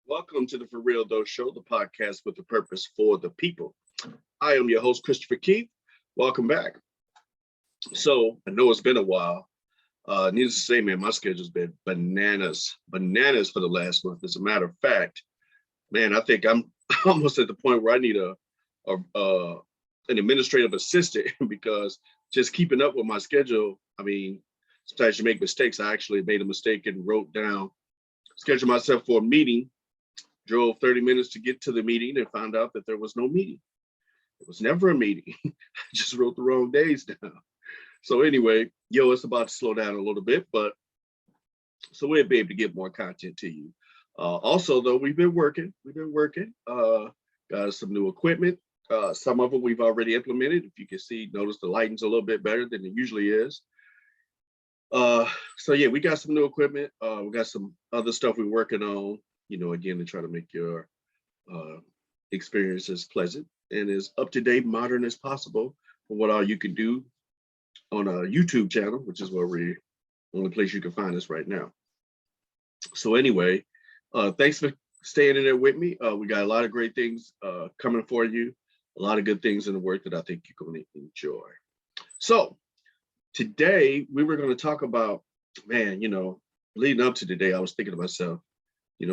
Welcome to the For Real Though Show, the podcast with a purpose for the people. I am your host, Christopher Keith. Welcome back. So I know it's been a while. Needless to say, man, my schedule's been bananas for the last month. As a matter of fact, man, I think I'm almost at the point where I need a an administrative assistant because just keeping up with my schedule. I mean, sometimes you make mistakes. I actually made a mistake and wrote down, scheduled myself for a meeting, drove 30 minutes to get to the meeting and found out that there was no meeting. It was never a meeting. I just wrote the wrong days down. So anyway, it's about to slow down a little bit, but so we'll be able to get more content to you. Also, though, we've been working. Got some new equipment. Some of it we've already implemented. If you can see, notice the lighting's a little bit better than it usually is. So yeah, we got some new equipment. We got some other stuff we're working on, again, to try to make your experience as pleasant and as up-to-date, modern as possible for what all you can do on a YouTube channel, which is where the only place you can find us right now. So anyway, thanks for staying in there with me. We got a lot of great things coming for you, a lot of good things in the work that I think you're going to enjoy. So today we were going to talk about, man, leading up to today, I was thinking to myself,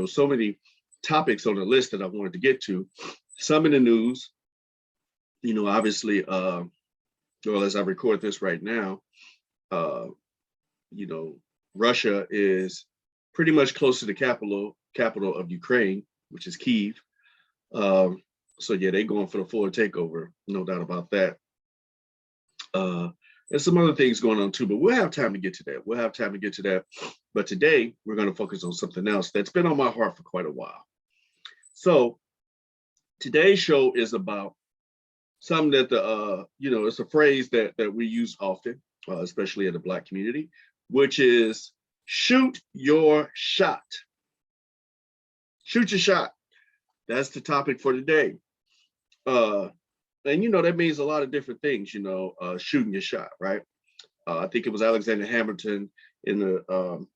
so many topics on the list that I wanted to get to, some in the news, obviously, well, as I record this right now, Russia is pretty much close to the capital of Ukraine, which is Kyiv. So yeah, they're going for the full takeover, no doubt about that. There's some other things going on too, but we'll have time to get to that. But today we're going to focus on something else that's been on my heart for quite a while. So today's show is about something that it's a phrase that we use often, especially in the Black community, which is shoot your shot. Shoot your shot. That's the topic for today. And that means a lot of different things, shooting your shot, right? I think it was Alexander Hamilton in the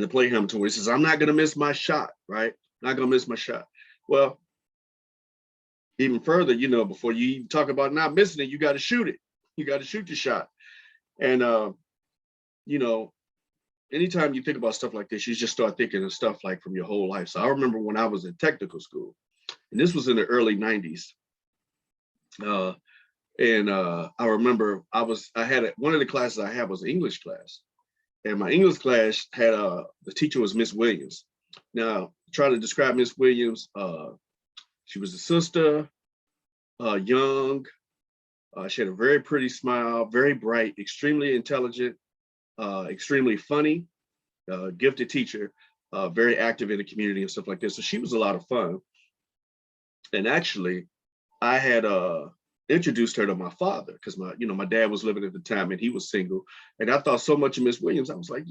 play Hamilton where he says, "I'm not gonna miss my shot," right? Not gonna miss my shot. Well, even further, before you even talk about not missing it, you got to shoot it. You got to shoot your shot. And anytime you think about stuff like this, you just start thinking of stuff like from your whole life. So I remember when I was in technical school, and this was in the early 90s. I remember one of the classes I had was an English class, and my English class had the teacher was Miss Williams. Now, try to describe Miss Williams. She was a sister, young. She had a very pretty smile, very bright, extremely intelligent, extremely funny, gifted teacher, very active in the community and stuff like this. So she was a lot of fun. And actually, I had introduced her to my father because my dad was living at the time and he was single. And I thought so much of Miss Williams. I was like,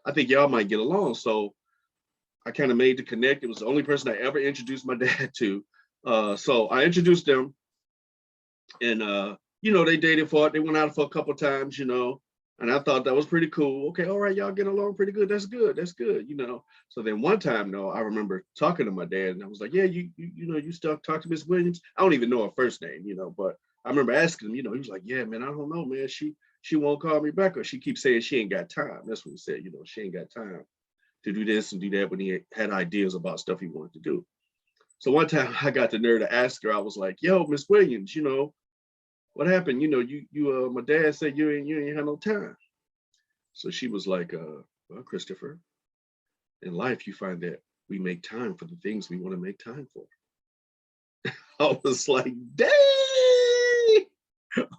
I think y'all might get along. So I kind of made the connect. It was the only person I ever introduced my dad to. So I introduced them, and they dated they went out for a couple times, and I thought that was pretty cool. Okay, all right, y'all get along pretty good. That's good. So then one time, though, I remember talking to my dad, and I was like, "Yeah, you still talk to Miss Williams?" I don't even know her first name, but I remember asking him. He was like, "Yeah, man, I don't know, man. She won't call me back, or she keeps saying she ain't got time." That's what he said. She ain't got time to do this and do that when he had ideas about stuff he wanted to do. So one time I got the nerve to ask her, I was like, "Yo, Miss Williams, what happened? My dad said you ain't had no time." So she was like, "Well, Christopher, in life you find that we make time for the things we want to make time for." I was like, "Dang,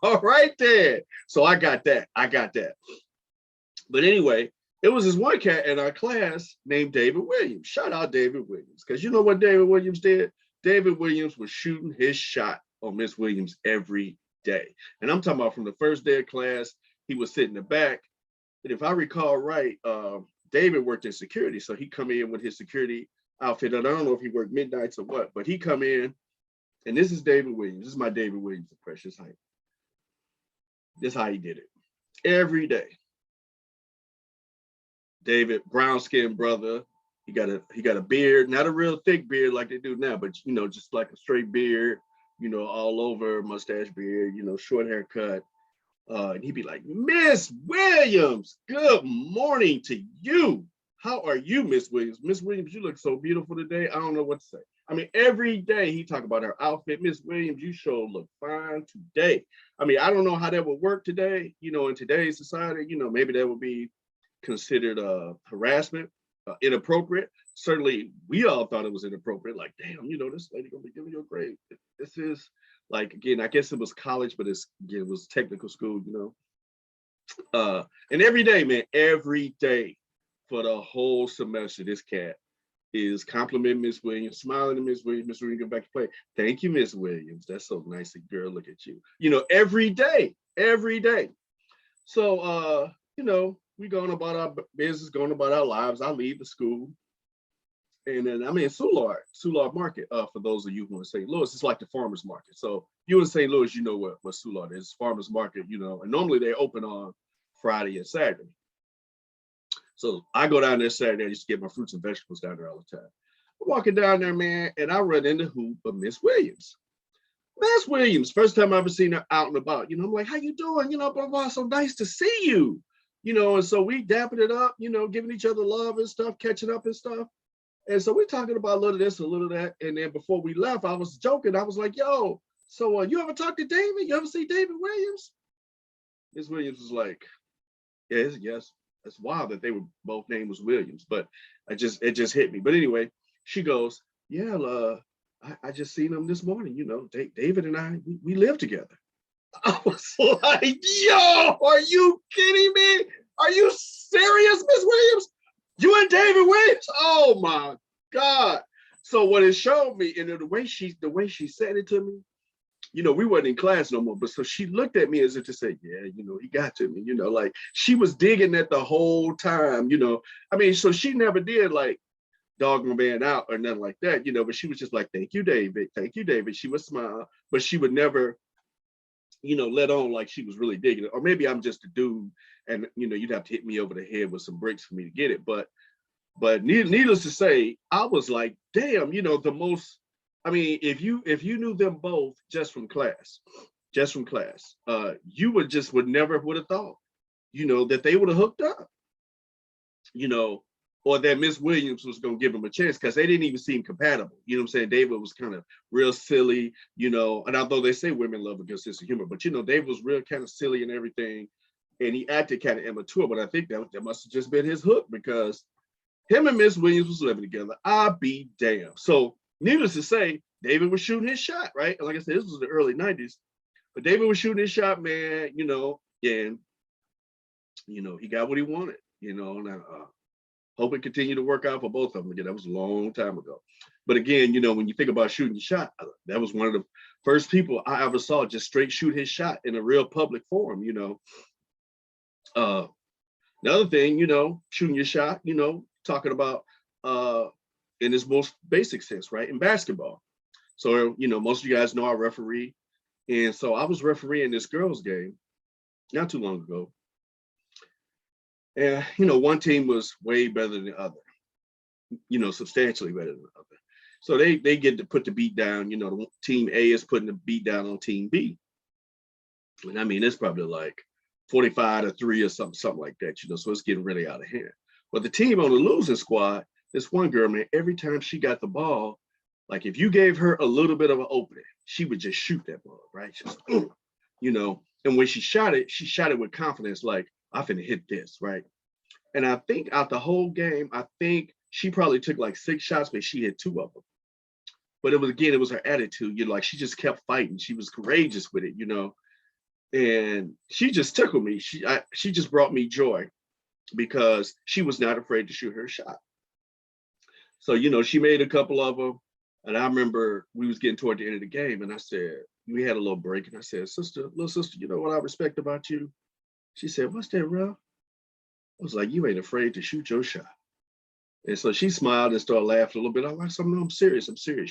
all right then." So I got that. But anyway, it was this one cat in our class named David Williams. Shout out David Williams. Because you know what David Williams did? David Williams was shooting his shot on Miss Williams every day. And I'm talking about from the first day of class, he would sit in the back. And if I recall right, David worked in security. So he come in with his security outfit. And I don't know if he worked midnights or what, but he come in, and this is David Williams. This is my David Williams impression. This is how he did it. Every day. David, brown skinned brother. he got a beard, not a real thick beard like they do now, but just like a straight beard, all over, mustache beard, short haircut. And he'd be like, Miss Williams, good morning to you. How are you, Miss Williams? Miss Williams, you look so beautiful today. I don't know what to say. I mean, every day he talk about her outfit. Miss Williams, you sure look fine today. I mean, I don't know how that would work today, in today's society. Maybe that would be considered harassment, inappropriate. Certainly, we all thought it was inappropriate. Like, damn, this lady gonna be giving you a grade. This is like, again, I guess it was college, but it was technical school, and every day, man, every day for the whole semester, this cat is complimenting Miss Williams, smiling at Miss Williams. Miss Williams, go back to play. Thank you, Miss Williams. That's so nice, girl. Look at you. Every day. So, we going about our business, going about our lives. I leave the school. And then I'm in Soulard Market. For those of you who are in St. Louis, it's like the farmer's market. So you in St. Louis, you know what Soulard is, farmer's market, and normally they open on Friday and Saturday. So I go down there Saturday, I used to get my fruits and vegetables down there all the time. I'm walking down there, man, and I run into who but Miss Williams. Miss Williams, first time I ever seen her out and about, I'm like, how you doing? Blah, blah, blah, so nice to see you. And so we dapping it up, giving each other love and stuff, catching up and stuff. And so we're talking about a little of this, a little of that. And then before we left, I was joking. I was like, yo, so you ever talk to David? You ever see David Williams? Miss Williams was like, yes. That's wild that they were both named was Williams, but it just hit me. But anyway, she goes, yeah, I just seen him this morning. David and I, we live together. I was like, yo, are you kidding me? Are you serious, Miss Williams? You and David Williams? Oh my God. So what it showed me, and the way she said it to me, we weren't in class no more, but so she looked at me as if to say, yeah, he got to me, like she was digging that the whole time, I mean, so she never did like dog my man out or nothing like that, but she was just like, thank you, David. She would smile, but she would never, let on like she was really digging it. Or maybe I'm just a dude and, you'd have to hit me over the head with some bricks for me to get it. But needless to say, I was like, damn, the most, I mean, if you knew them both just from class, you would never have thought, that they would have hooked up, or that Miss Williams was going to give him a chance because they didn't even seem compatible. You know what I'm saying? David was kind of real silly, and although they say women love a good sense of humor, but, David was real kind of silly and everything. And he acted kind of immature, but I think that must have just been his hook because him and Miss Williams was living together. I'll be damned. So needless to say, David was shooting his shot, right? And like I said, this was the early 90s, but David was shooting his shot, man, and, he got what he wanted, and I hope it continued to work out for both of them. Again, that was a long time ago. But again, when you think about shooting your shot, that was one of the first people I ever saw just straight shoot his shot in a real public forum, Another thing, shooting your shot, talking about in its most basic sense, right? In basketball. So, most of you guys know I referee. And so I was refereeing this girls' game not too long ago. And, one team was way better than the other, substantially better than the other. So they get to put the beat down, the team A is putting the beat down on team B. And I mean, it's probably like 45-3 or something like that, so it's getting really out of hand. But the team on the losing squad, this one girl, man, every time she got the ball, like if you gave her a little bit of an opening, she would just shoot that ball, right? Just, and when she shot it with confidence, like, I finna hit this, right? And I think out the whole game, I think she probably took like 6 shots, but she hit 2 of them. But it was her attitude, like she just kept fighting. She was courageous with it, and she just tickled me. She just brought me joy because she was not afraid to shoot her shot. So, she made a couple of them. And I remember we was getting toward the end of the game and I said, we had a little break and I said, little sister, you know what I respect about you? She said, what's that, Ralph? I was like, you ain't afraid to shoot your shot. And so she smiled and started laughing a little bit. I was like, no, I'm serious.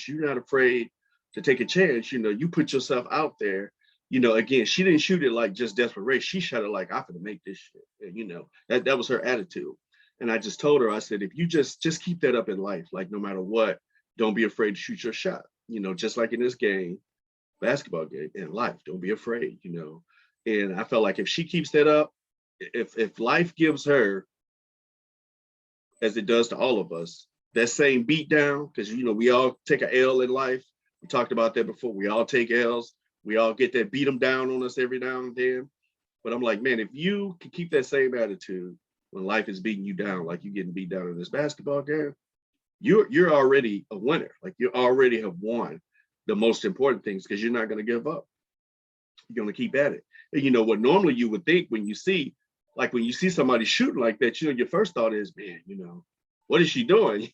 You're not afraid to take a chance. You put yourself out there. Again, she didn't shoot it like just desperation. She shot it like, I'm gonna make this shit. And, that was her attitude. And I just told her, I said, if you just keep that up in life, like no matter what, don't be afraid to shoot your shot. Just like in this game, basketball game, in life, don't be afraid. And I felt like if she keeps that up, if life gives her, as it does to all of us, that same beat down, because we all take an L in life. We talked about that before. We all take L's. We all get that beat them down on us every now and then. But I'm like, man, if you can keep that same attitude when life is beating you down, like you're getting beat down in this basketball game, you're already a winner. Like you already have won the most important things, because you're not going to give up. You're going to keep at it. And what normally you would think when you see somebody shooting like that, your first thought is, man, what is she doing?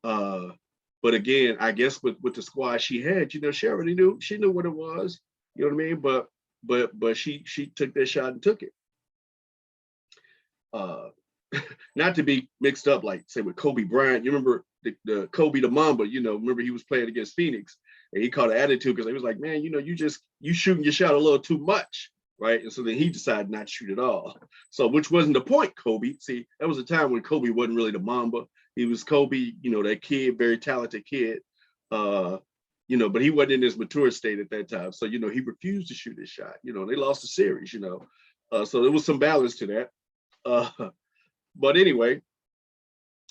But again, I guess with the squad she had, she already knew what it was. You know what I mean? But she took that shot and took it. Not to be mixed up, like say with Kobe Bryant. You remember the Kobe the Mamba? Remember he was playing against Phoenix, and he caught an attitude because he was like, man, you shooting your shot a little too much, right? And so then he decided not to shoot at all. So which wasn't the point, Kobe. See, that was a time when Kobe wasn't really the Mamba. He was Kobe, that kid, very talented kid. But he wasn't in his mature state at that time. So, he refused to shoot his shot. They lost the series, so there was some balance to that. But anyway,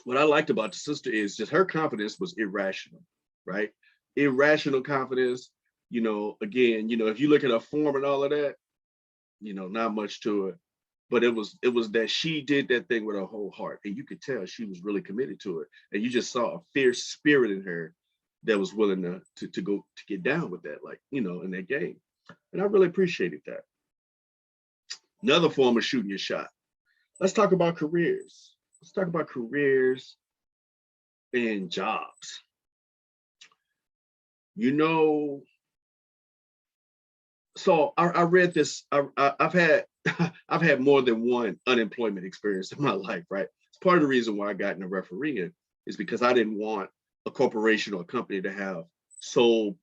what I liked about the sister is just her confidence was irrational, right? Irrational confidence. Again, if you look at her form and all of that, not much to it. But it was that she did that thing with her whole heart, and you could tell she was really committed to it. And you just saw a fierce spirit in her that was willing to go to get down with that, like in that game. And I really appreciated that. Another form of shooting your shot. Let's talk about careers. Let's talk about careers and jobs. So I read this. I've had more than one unemployment experience in my life, right? It's part of the reason why I got into refereeing is because I didn't want a corporation or a company to have sole,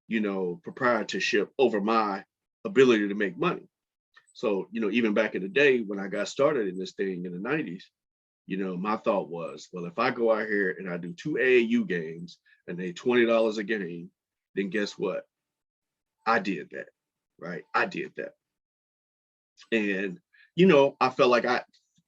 proprietorship over my ability to make money. So, even back in the day when I got started in this thing in the 90s, my thought was, well, if I go out here and I do 2 AAU games and they $20 a game, then guess what? I did that, right? I did that. And, I felt like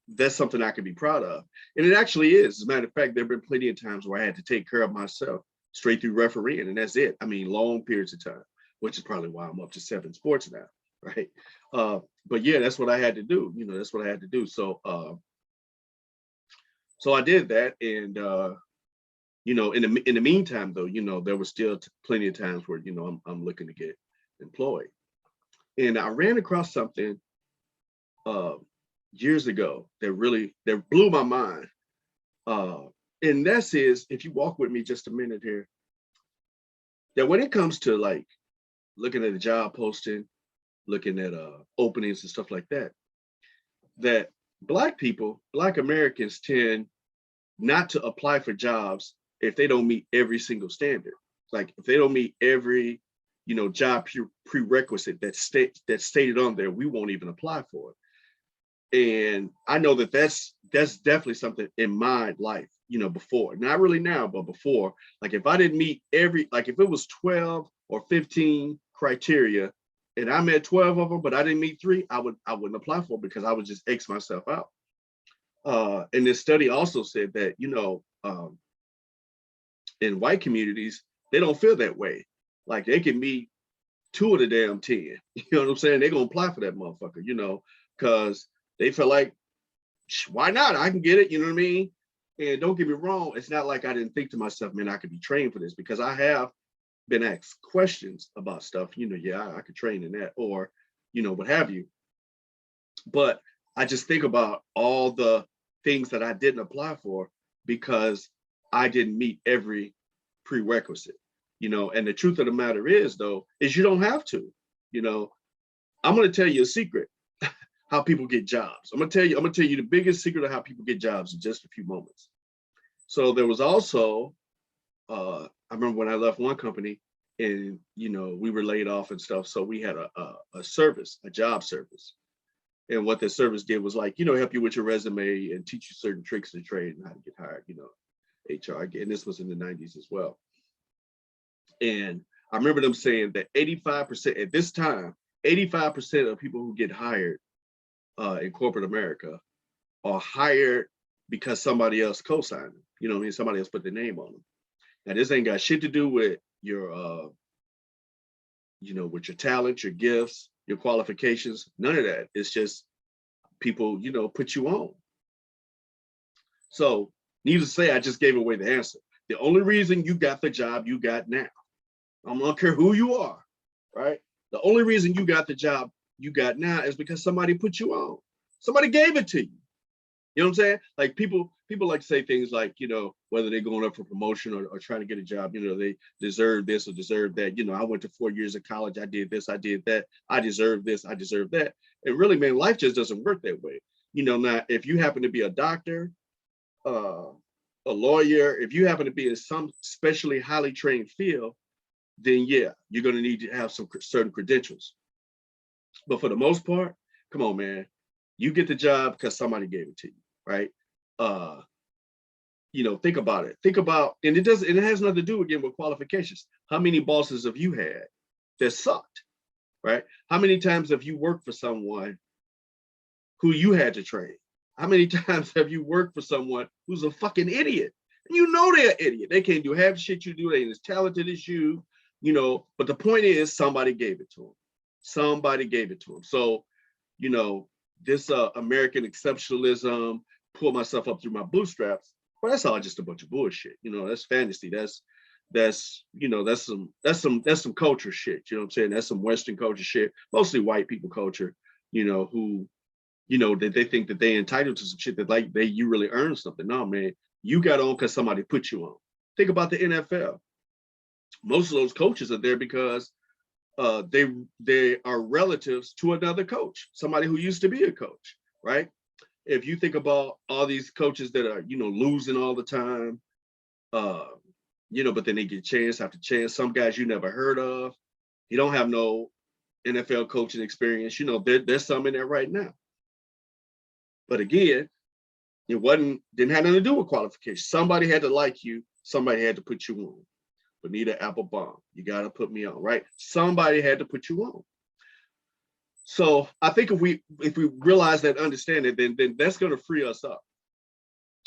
that's something I could be proud of. And it actually is. As a matter of fact, there have been plenty of times where I had to take care of myself straight through refereeing, and that's it. I mean, long periods of time, which is probably why I'm up to 7 sports now, right? But yeah, that's what I had to do. That's what I had to do. So I did that. And, in the meantime, though, there was still plenty of times where, I'm looking to get employed. And I ran across something years ago that blew my mind. And that's if you walk with me just a minute here, that when it comes to like looking at a job posting, looking at openings and stuff like that, that Black Americans tend not to apply for jobs if they don't meet every single standard. Like if they don't meet every, job prerequisite that's stated on there, we won't even apply for it. And I know that's definitely something in my life, before, not really now, but before, like if I didn't meet like if it was 12 or 15 criteria and I met 12 of them, but I didn't meet 3, I wouldn't apply for it because I would just X myself out. And this study also said that, in white communities, they don't feel that way. Like they can meet 2 of the damn 10, you know what I'm saying? They're going to apply for that motherfucker, because they feel like, why not? I can get it, you know what I mean? And don't get me wrong, it's not like I didn't think to myself, man, I could be trained for this, because I have been asked questions about stuff, yeah, I could train in that, or, what have you. But I just think about all the things that I didn't apply for because I didn't meet every prerequisite, and the truth of the matter is, though, is you don't have to, I'm going to tell you a secret. How people get jobs. I'm gonna tell you the biggest secret of how people get jobs in just a few moments. So there was also, I remember when I left one company and, we were laid off and stuff. So we had a service, a job service. And what that service did was like, help you with your resume and teach you certain tricks of the trade and how to get hired, HR. And this was in the 90s as well. And I remember them saying that 85% at this time, 85% of people who get hired in corporate America are hired because somebody else co-signed them. You know what I mean? Somebody else put their name on them. Now, this ain't got shit to do with your, with your talent, your gifts, your qualifications, none of that. It's just people, put you on. So, needless to say, I just gave away the answer. The only reason you got the job you got now, I don't care who you are, right? The only reason you got the job you got now is because somebody put you on. Somebody gave it to you. You know what I'm saying? Like people like to say things like, whether they're going up for promotion or trying to get a job, they deserve this or deserve that. I went to 4 years of college. I did this, I did that. I deserve this, I deserve that. And really, man, life just doesn't work that way. Now, if you happen to be a doctor, a lawyer, if you happen to be in some specially highly trained field, then yeah, you're going to need to have some certain credentials. But for the most part, come on, man, you get the job because somebody gave it to you, right? Think about it. Think about, and it has nothing to do again with qualifications. How many bosses have you had that sucked, right? How many times have you worked for someone who you had to train? How many times have you worked for someone who's a fucking idiot? And they're an idiot. They can't do half the shit you do. They ain't as talented as you, but the point is somebody gave it to them. Somebody gave it to them. So, this American exceptionalism, pull myself up through my bootstraps, well, that's all just a bunch of bullshit. That's fantasy. That's some culture shit. You know what I'm saying? That's some Western culture shit, mostly white people culture, who, that they think that they entitled to some shit that you really earned something. No, man, you got on because somebody put you on. Think about the NFL. Most of those coaches are there because they are relatives to another coach, somebody who used to be a coach, right? If you think about all these coaches that are, losing all the time, but then they get chance after chance. Some guys you never heard of. You don't have no NFL coaching experience. There's some in there right now. But again, didn't have nothing to do with qualification. Somebody had to like you. Somebody had to put you on. Bonita Applebaum, you got to put me on, right? Somebody had to put you on. So I think if we realize that, understand it, then that's going to free us up.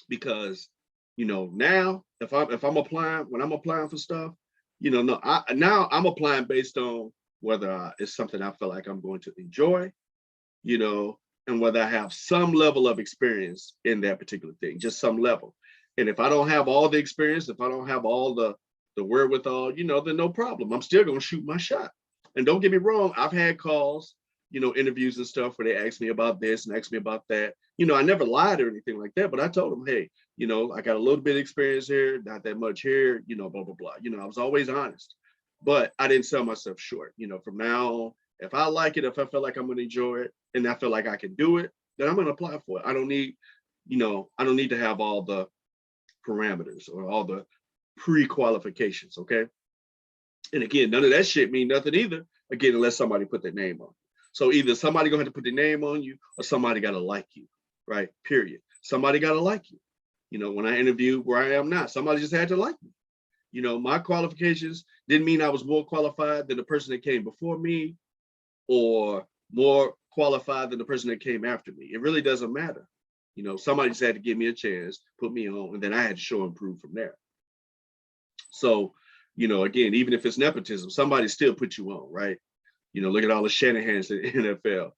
Because, now if I'm applying, when I'm applying for stuff, now I'm applying based on whether it's something I feel like I'm going to enjoy, and whether I have some level of experience in that particular thing, just some level. And if I don't have all the experience, if I don't have all the wherewithal, then no problem. I'm still going to shoot my shot. And don't get me wrong, I've had calls, interviews and stuff where they ask me about this and ask me about that. I never lied or anything like that, but I told them, hey, I got a little bit of experience here, not that much here, blah, blah, blah. I was always honest, but I didn't sell myself short. From now on, if I like it, if I feel like I'm going to enjoy it and I feel like I can do it, then I'm going to apply for it. I don't need to have all the parameters or all the pre-qualifications, okay? And again, none of that shit mean nothing either, again, unless somebody put their name on. So either somebody gonna have to put their name on you or somebody gotta like you, right? Period. Somebody gotta like you. When I interviewed where I am now, somebody just had to like me. My qualifications didn't mean I was more qualified than the person that came before me or more qualified than the person that came after me. It really doesn't matter. Somebody just had to give me a chance, put me on, and then I had to show and prove from there. So, again, even if it's nepotism, somebody still put you on, right? Look at all the Shanahans in the NFL,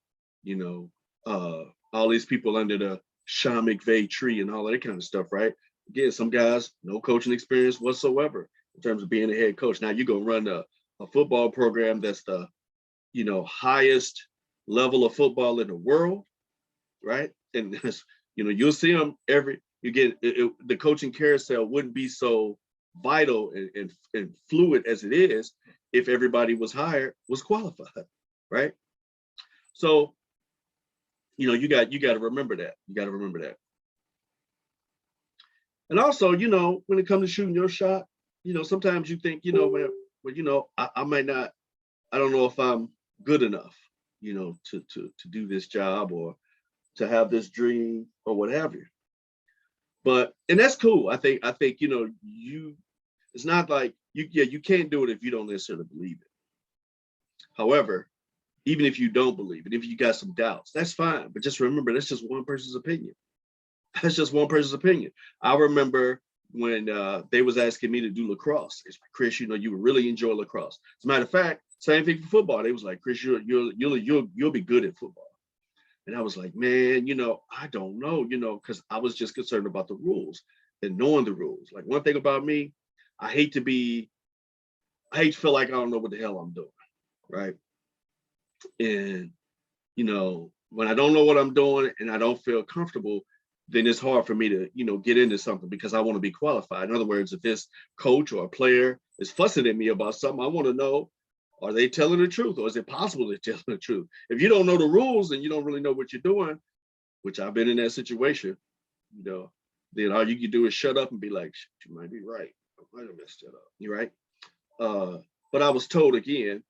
all these people under the Sean McVay tree and all that kind of stuff, right? Again, some guys, no coaching experience whatsoever in terms of being a head coach. Now you're going to run a football program that's the, highest level of football in the world, right? And, you'll see them the coaching carousel wouldn't be so vital and fluid as it is if everybody was qualified, right? So, you got to remember that. You got to remember that. And also, when it comes to shooting your shot, sometimes you think, I might not, I don't know if I'm good enough, to do this job or to have this dream or what have you. But and that's cool. I think it's not like you can't do it if you don't necessarily believe it. However, even if you don't believe it, if you got some doubts, that's fine. But just remember, that's just one person's opinion. That's just one person's opinion. I remember when they was asking me to do lacrosse. It's like, Chris, you would really enjoy lacrosse. As a matter of fact, same thing for football. They was like, Chris, you'll be good at football. And I was like, man, I don't know, because I was just concerned about the rules and knowing the rules. Like one thing about me, I hate to feel like I don't know what the hell I'm doing, right? And when I don't know what I'm doing and I don't feel comfortable, then it's hard for me to, get into something because I want to be qualified. In other words, if this coach or a player is fussing at me about something, I want to know, are they telling the truth or is it possible they're telling the truth? If you don't know the rules and you don't really know what you're doing, which I've been in that situation, then all you can do is shut up and be like, you might be right. I might have messed it up. You're right. But I was told again,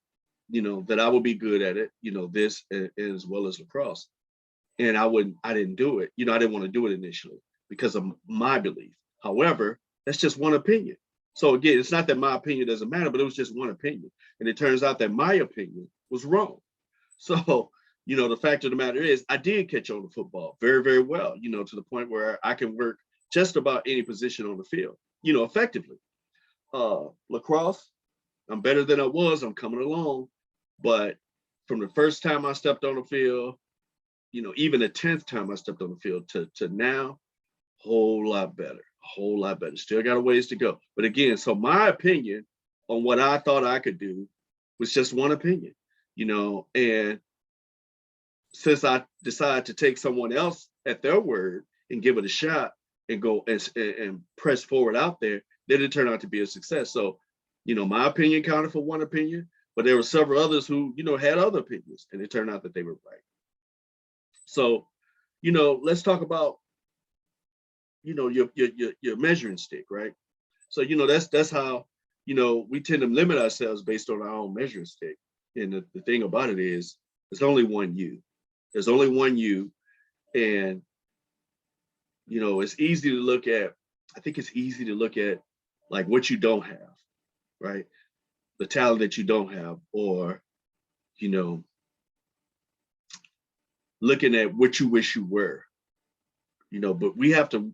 that I would be good at it, this as well as lacrosse. And I didn't do it. I didn't want to do it initially because of my belief. However, that's just one opinion. So again, it's not that my opinion doesn't matter, but it was just one opinion. And it turns out that my opinion was wrong. So, the fact of the matter is I did catch on to football very, very well, to the point where I can work just about any position on the field, effectively. Lacrosse, I'm better than I was. I'm coming along. But from the first time I stepped on the field, even the 10th time I stepped on the field to now, whole lot better. Still got a ways to go. But again, so my opinion on what I thought I could do was just one opinion, and since I decided to take someone else at their word and give it a shot and go and press forward out there, then it turned out to be a success. So, my opinion counted for one opinion, but there were several others who, had other opinions, and it turned out that they were right. So, let's talk about, your measuring stick, right? So, that's how, we tend to limit ourselves based on our own measuring stick. And the thing about it is, there's only one you. There's only one you. And, it's easy to look at, I think it's easy to look at like what you don't have, right? The talent that you don't have, or, looking at what you wish you were, but we have to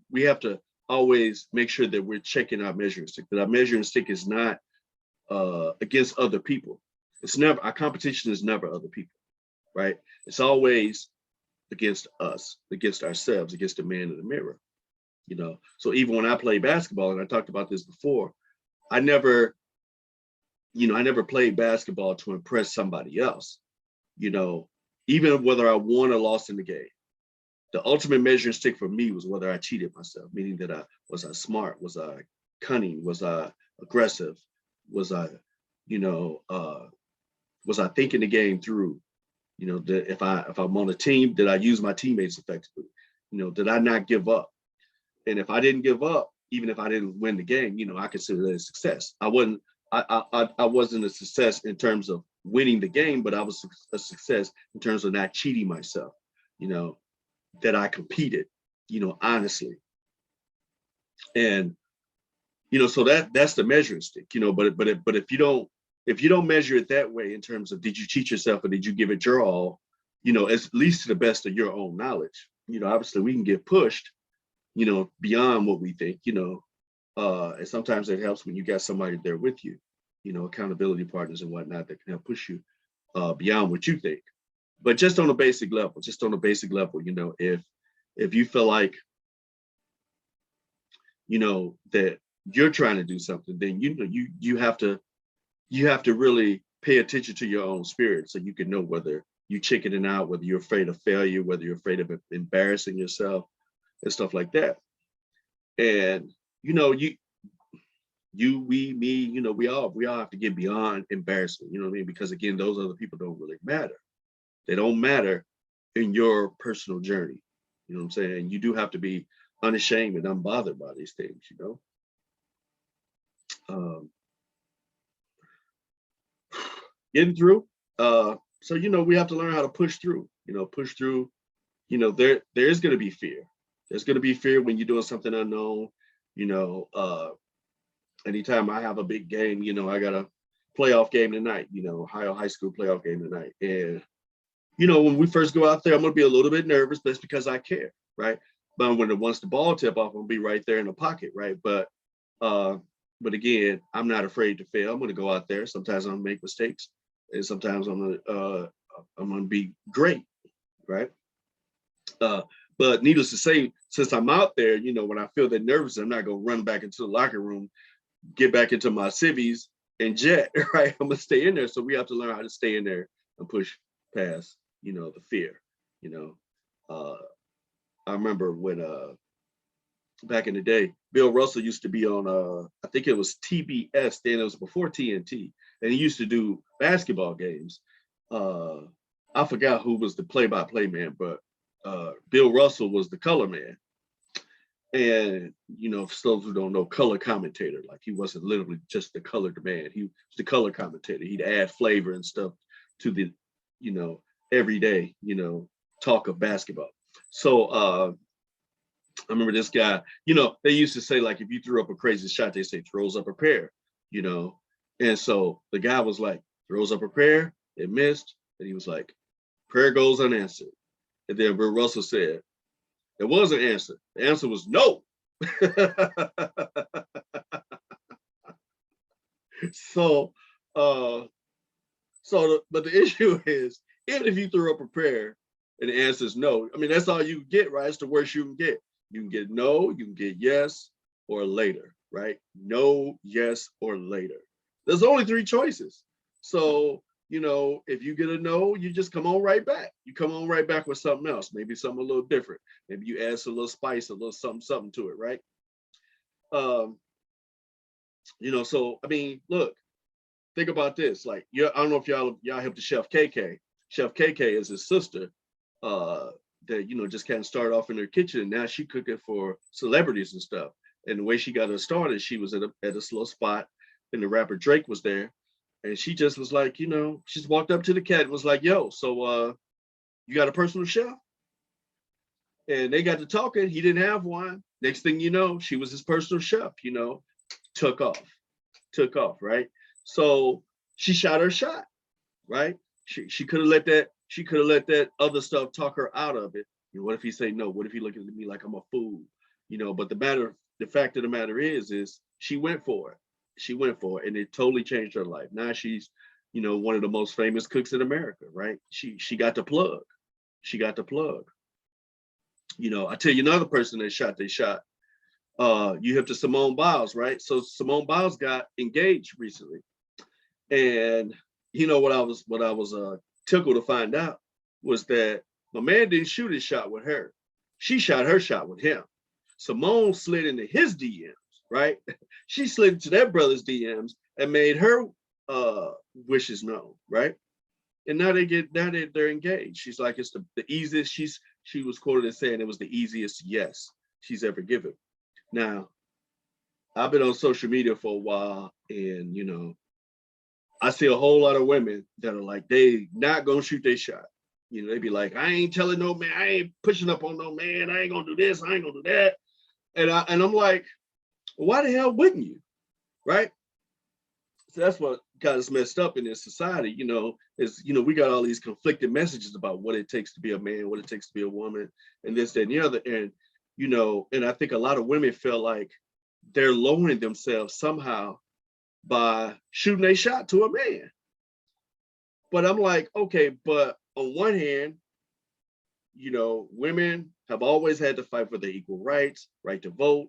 always make sure that we're checking our measuring stick, that our measuring stick is not against other people. It's never, our competition is never other people, right? It's always against us, against ourselves, against the man in the mirror, So even when I play basketball, and I talked about this before, I never played basketball to impress somebody else, even whether I won or lost in the game. The ultimate measuring stick for me was whether I cheated myself, meaning that was I smart, was I cunning, was I aggressive, was I thinking the game through, that if I'm on a team, did I use my teammates effectively, did I not give up? And if I didn't give up, even if I didn't win the game, I consider that a success. I wasn't a success in terms of winning the game, but I was a success in terms of not cheating myself, that I competed, honestly. And, so that's the measuring stick, but if you don't measure it that way in terms of did you cheat yourself or did you give it your all, at least to the best of your own knowledge, obviously we can get pushed, beyond what we think, and sometimes it helps when you got somebody there with you, accountability partners and whatnot that can help push you beyond what you think. But just on a basic level, if you feel like, that you're trying to do something, then you have to really pay attention to your own spirit so you can know whether you chickening out, whether you're afraid of failure, whether you're afraid of embarrassing yourself and stuff like that. And we, me, we all have to get beyond embarrassment, what I mean? Because again, those other people don't really matter. They don't matter in your personal journey. You know what I'm saying? You do have to be unashamed and unbothered by these things, getting through. So, we have to learn how to push through, push through. There's going to be fear. There's going to be fear when you're doing something unknown. You know, anytime I have a big game, I got a playoff game tonight, Ohio high school playoff game tonight. And, when we first go out there, I'm going to be a little bit nervous, but it's because I care, right? But once the ball tip off, I'm going to be right there in the pocket, right? But again, I'm not afraid to fail. I'm going to go out there. Sometimes I'm going to make mistakes, and sometimes I'm going to be great, right? But needless to say, since I'm out there, when I feel that nervous, I'm not going to run back into the locker room, get back into my civvies and jet, right? I'm going to stay in there. So we have to learn how to stay in there and push past, the fear. I remember when back in the day, Bill Russell used to be on I think it was TBS, then it was before TNT, and he used to do basketball games. I forgot who was the play-by-play man, but Bill Russell was the color man. And, for those who don't know, color commentator, like he wasn't literally just the colored man. He was the color commentator. He'd add flavor and stuff to the, everyday, talk of basketball. So I remember this guy, they used to say, like, if you threw up a crazy shot, they say throws up a pair, And so the guy was like, throws up a prayer, it missed. And he was like, prayer goes unanswered. And then Bill Russell said, it was an answer. The answer was no. But the issue is, even if you threw up a prayer and the answer is no, I mean, that's all you get, right? It's the worst you can get. You can get no, you can get yes, or later, right? No, yes, or later. There's only 3 choices. So, if you get a no, you just come on right back. You come on right back with something else, maybe something a little different. Maybe you add some little spice, a little something to it, right? So, I mean, look, think about this. Like, I don't know if y'all helped the Chef KK. Chef KK is his sister that, just kind of started off in her kitchen. And now she cooking for celebrities and stuff. And the way she got her started, she was at a slow spot, and the rapper Drake was there. And she just was like, she just walked up to the cat and was like, yo, so you got a personal chef? And they got to talking. He didn't have one. Next thing you know, she was his personal chef, took off, right? So she shot her shot, right? She could have let that other stuff talk her out of it. What if he say no? What if he look at me like I'm a fool? But the fact of the matter is she went for it. She went for it, and it totally changed her life. Now she's, one of the most famous cooks in America, right? She got the plug. She got the plug. I tell you another person that shot their shot. You have to Simone Biles, right? So Simone Biles got engaged recently, and what I was tickled to find out was that my man didn't shoot his shot with her. She shot her shot with him. Simone slid into his DMs, right? She slid into that brother's DMs and made her wishes known, right? And now they're engaged. She's like, it's the easiest. She was quoted as saying it was the easiest yes she's ever given. Now, I've been on social media for a while, and I see a whole lot of women that are like, they not gonna shoot their shot. They be like, I ain't telling no man, I ain't pushing up on no man, I ain't gonna do this, I ain't gonna do that. And I'm like, why the hell wouldn't you? Right? So that's what got us messed up in this society, is, we got all these conflicting messages about what it takes to be a man, what it takes to be a woman, and this, that, and the other. And, and I think a lot of women feel like they're lowering themselves somehow by shooting a shot to a man. But I'm like, okay, but on one hand, women have always had to fight for their equal rights, right to vote,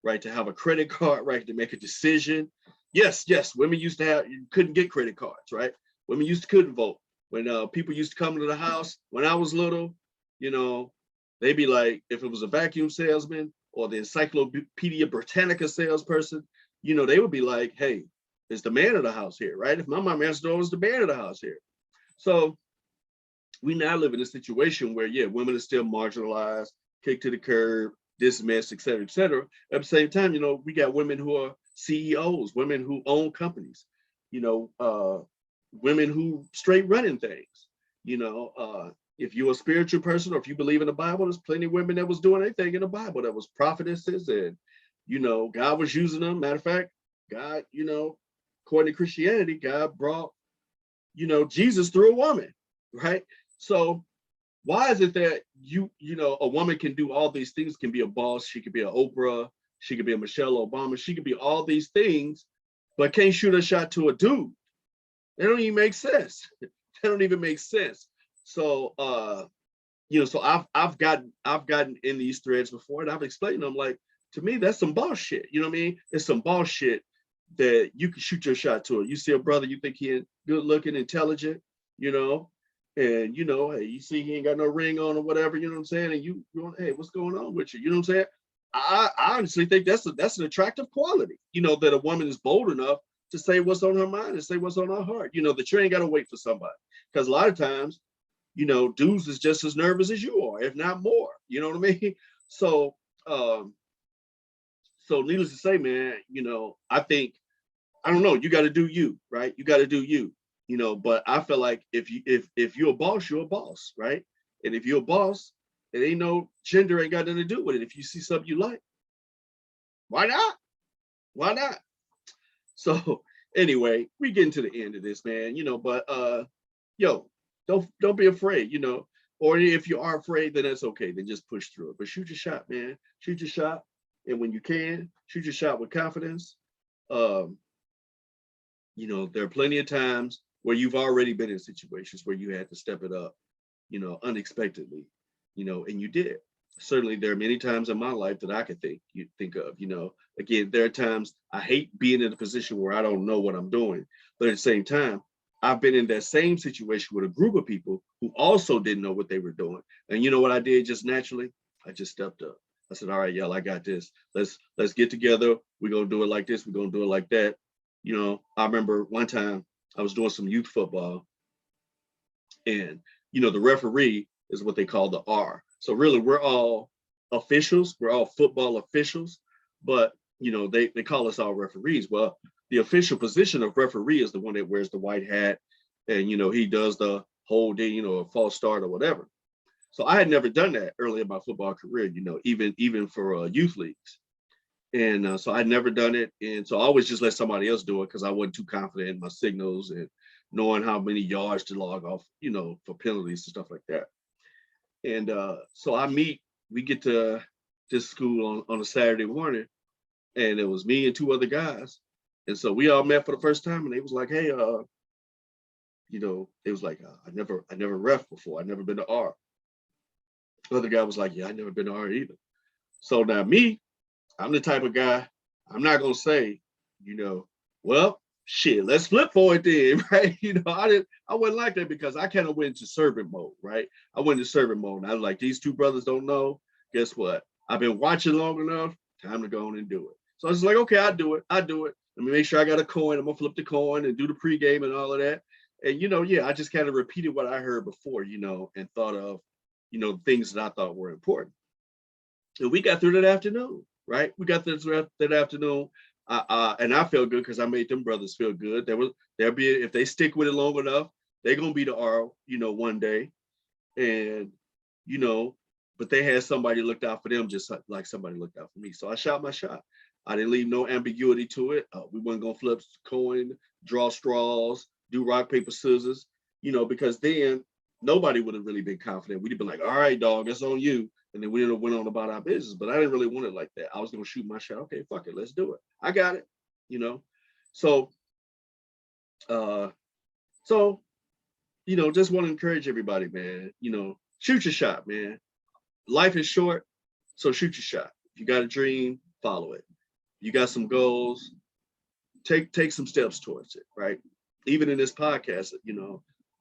right to have a credit card, right to make a decision. Yes, women used to you couldn't get credit cards, right? Women couldn't vote. When people used to come to the house when I was little, they'd be like, if it was a vacuum salesman or the Encyclopedia Britannica salesperson, they would be like, hey, it's the man of the house here, right? If my mom answered the door, it's the man of the house here. So we now live in a situation where, women are still marginalized, kicked to the curb, dismissed, et cetera, et cetera. At the same time, we got women who are CEOs, women who own companies, women who straight running things. If you're a spiritual person or if you believe in the Bible, there's plenty of women that was doing anything in the Bible that was prophetesses, and God was using them. Matter of fact, God, according to Christianity, God brought, Jesus through a woman, right? So why is it that a woman can do all these things, can be a boss, she could be an Oprah, she could be a Michelle Obama, she could be all these things, but can't shoot a shot to a dude? They don't even make sense. They don't even make sense. So so I've gotten in these threads before, and I've explained them, like, to me, that's some bullshit. You know what I mean? It's some bullshit that you can shoot your shot to it. You see a brother, you think he good looking, intelligent, and hey, you see he ain't got no ring on or whatever, you know what I'm saying? And you going, hey, what's going on with you? You know what I'm saying? I honestly think that's an attractive quality, that a woman is bold enough to say what's on her mind and say what's on her heart, that you ain't got to wait for somebody. Because a lot of times, dudes is just as nervous as you are, if not more. You know what I mean? So, so needless to say, man, I think, I don't know, you got to do you, right? You got to do you, but I feel like if you're a boss, you're a boss, right? And if you're a boss, it ain't no gender, ain't got nothing to do with it. If you see something you like, why not? Why not? So anyway, we getting to the end of this, man, but don't be afraid, or if you are afraid, then that's okay. Then just push through it. But shoot your shot, man. Shoot your shot. And when you can, shoot your shot with confidence. There are plenty of times where you've already been in situations where you had to step it up, unexpectedly, and you did. Certainly there are many times in my life that I could think of, again, there are times I hate being in a position where I don't know what I'm doing, but at the same time, I've been in that same situation with a group of people who also didn't know what they were doing. And you know what I did just naturally? I just stepped up. I said, all right, y'all, I got this. Let's get together. We're going to do it like this. We're going to do it like that. I remember one time I was doing some youth football, and, the referee is what they call the R. So really, we're all officials. We're all football officials, but, they call us all referees. Well, the official position of referee is the one that wears the white hat, and, he does the holding, a false start or whatever. So I had never done that early in my football career, even for youth leagues. And so I'd never done it. And so I always just let somebody else do it because I wasn't too confident in my signals and knowing how many yards to log off, for penalties and stuff like that. And so we get to this school on a Saturday morning, and it was me and two other guys. And so we all met for the first time, and they was like, hey, it was like, I never ref before. I'd never been to R. The other guy was like, yeah, I never been to R either. So now I'm the type of guy, I'm not going to say, well, shit, let's flip for it then, right? I wasn't like that because I kind of went into servant mode, right? I went into servant mode. And I was like, these two brothers don't know. Guess what? I've been watching long enough. Time to go on and do it. So I was like, okay, I do it. Let me make sure I got a coin. I'm going to flip the coin and do the pregame and all of that. And, I just kind of repeated what I heard before, and thought of, things that I thought were important. And we got through that afternoon, right? We got through that afternoon. And I felt good because I made them brothers feel good. They'll be, if they stick with it long enough, they're going to be the R, one day. And, but they had somebody looked out for them just like somebody looked out for me. So I shot my shot. I didn't leave no ambiguity to it. We weren't going to flip coin, draw straws, do rock, paper, scissors, because then nobody would have really been confident. We'd have been like, all right, dog, it's on you. And then we would have went on about our business. But I didn't really want it like that. I was going to shoot my shot. Okay, fuck it, let's do it. I got it, So, just want to encourage everybody, man, shoot your shot, man. Life is short, so shoot your shot. If you got a dream, follow it. You got some goals, take some steps towards it, right? Even in this podcast,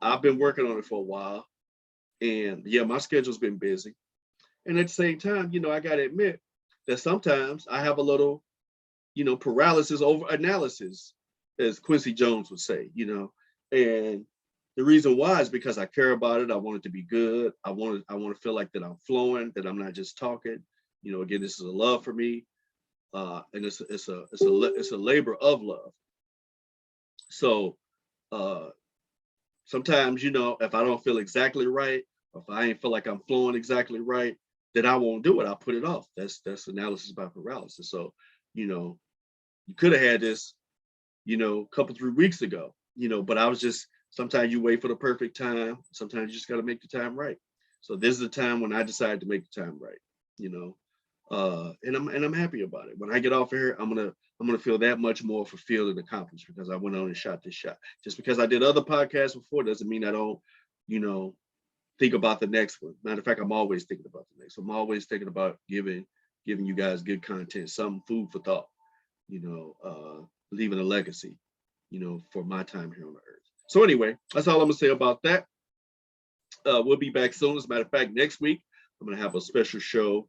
I've been working on it for a while, and yeah, my schedule's been busy. And at the same time, I got to admit that sometimes I have a little, paralysis over analysis, as Quincy Jones would say, and the reason why is because I care about it. I want it to be good. I want to feel like that I'm flowing, that I'm not just talking. Again, this is a love for me, and it's a labor of love. So, sometimes, if I don't feel exactly right, or if I ain't feel like I'm flowing exactly right, then I won't do it. I'll put it off. That's analysis by paralysis. So, you could have had this, a couple 3 weeks ago, but I was just, sometimes you wait for the perfect time. Sometimes you just got to make the time right. So this is the time when I decided to make the time right, you know, and I'm happy about it. When I get off of here, I'm gonna feel that much more fulfilled and accomplished because I went on and shot this shot. Just because I did other podcasts before doesn't mean I don't, you know, think about the next one. Matter of fact, I'm always thinking about the next one. I'm always thinking about giving you guys good content, some food for thought, leaving a legacy, for my time here on the earth. So anyway, that's all I'm gonna say about that. We'll be back soon. As a matter of fact, next week I'm gonna have a special show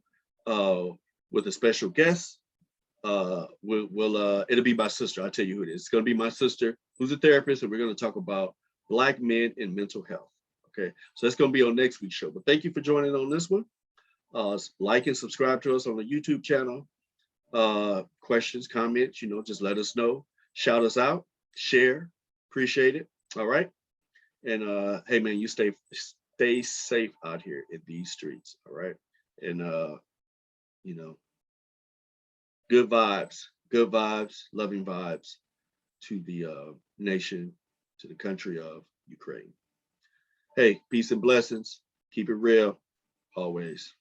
with a special guest. It'll be my sister. I'll tell you who it is. It's gonna be my sister, who's a therapist, and we're gonna talk about Black men and mental health. Okay, so that's gonna be on next week's show. But thank you for joining on this one. Like and subscribe to us on the YouTube channel. Questions, comments, just let us know. Shout us out, share, appreciate it. All right. And hey man, you stay safe out here in these streets. All right. And you know, good vibes, loving vibes to the nation, to the country of Ukraine. Hey, peace and blessings. Keep it real always.